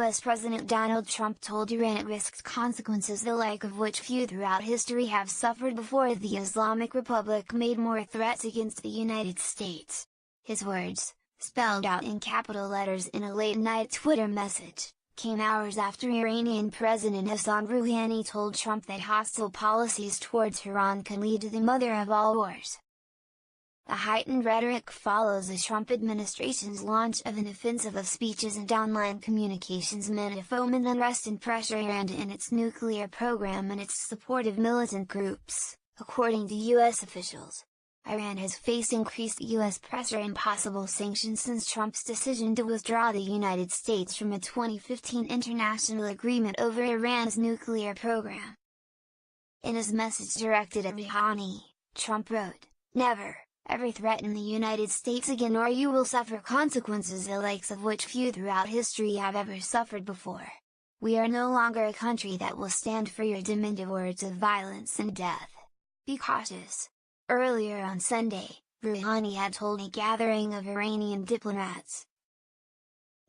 US President Donald Trump told Iran it risked consequences the like of which few throughout history have suffered before the Islamic Republic made more threats against the United States. His words, spelled out in capital letters in a late-night Twitter message, came hours after Iranian President Hassan Rouhani told Trump that hostile policies towards Iran can lead to the mother of all wars. The heightened rhetoric follows the Trump administration's launch of an offensive of speeches and online communications meant to foment unrest and pressure Iran to end its nuclear program and its supportive militant groups, according to U.S. officials. Iran has faced increased U.S. pressure and possible sanctions since Trump's decision to withdraw the United States from a 2015 international agreement over Iran's nuclear program. In his message directed at Rouhani, Trump wrote, "Never ever threaten the United States again or you will suffer consequences the likes of which few throughout history have ever suffered before. We are no longer a country that will stand for your demented words of violence and death. Be cautious." Earlier on Sunday, Rouhani had told a gathering of Iranian diplomats,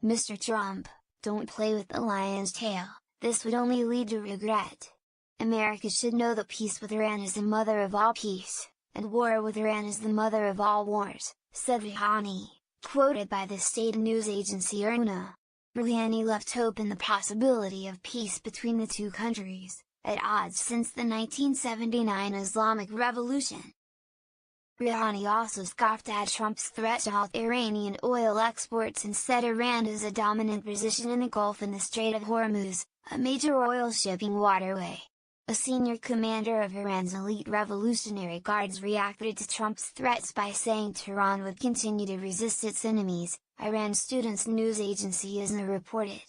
"Mr. Trump, don't play with the lion's tail, this would only lead to regret. America should know that peace with Iran is the mother of all peace, and war with Iran is the mother of all wars," said Rouhani, quoted by the state news agency IRNA. Rouhani left hope in the possibility of peace between the two countries, at odds since the 1979 Islamic Revolution. Rouhani also scoffed at Trump's threat to halt Iranian oil exports and said Iran has a dominant position in the Gulf and the Strait of Hormuz, a major oil shipping waterway. A senior commander of Iran's elite Revolutionary Guards reacted to Trump's threats by saying Tehran would continue to resist its enemies, Iran Students news agency ISNA reported.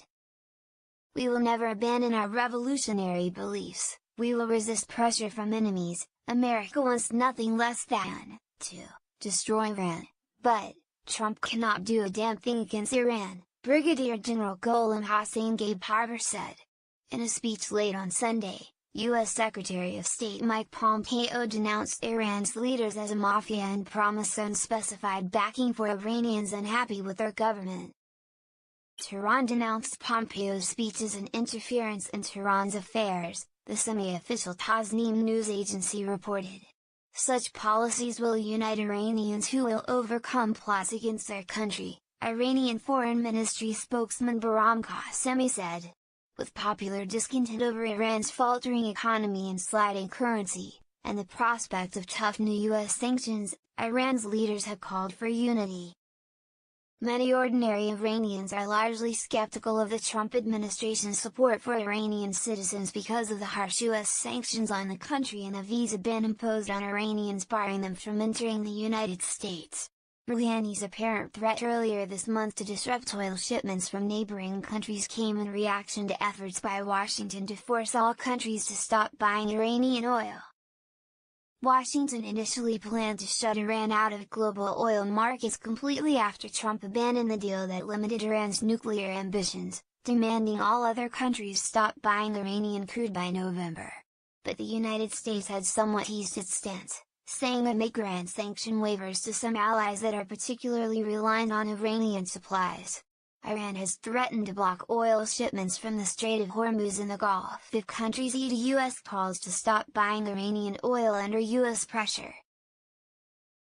"We will never abandon our revolutionary beliefs, we will resist pressure from enemies. America wants nothing less than to destroy Iran, but Trump cannot do a damn thing against Iran," Brigadier General Gholam Hossein Ghaib-Parvar said. In a speech late on Sunday, U.S. Secretary of State Mike Pompeo denounced Iran's leaders as a mafia and promised unspecified backing for Iranians unhappy with their government. Tehran denounced Pompeo's speech as an interference in Tehran's affairs, the semi-official Tasnim news agency reported. Such policies will unite Iranians who will overcome plots against their country, Iranian Foreign Ministry spokesman Bahram Qasemi said. With popular discontent over Iran's faltering economy and sliding currency, and the prospect of tough new U.S. sanctions, Iran's leaders have called for unity. Many ordinary Iranians are largely skeptical of the Trump administration's support for Iranian citizens because of the harsh U.S. sanctions on the country and a visa ban imposed on Iranians barring them from entering the United States. Rouhani's apparent threat earlier this month to disrupt oil shipments from neighboring countries came in reaction to efforts by Washington to force all countries to stop buying Iranian oil. Washington initially planned to shut Iran out of global oil markets completely after Trump abandoned the deal that limited Iran's nuclear ambitions, demanding all other countries stop buying Iranian crude by November. But the United States had somewhat eased its stance, saying it may grant sanction waivers to some allies that are particularly reliant on Iranian supplies. Iran has threatened to block oil shipments from the Strait of Hormuz in the Gulf if countries heed U.S. calls to stop buying Iranian oil under U.S. pressure.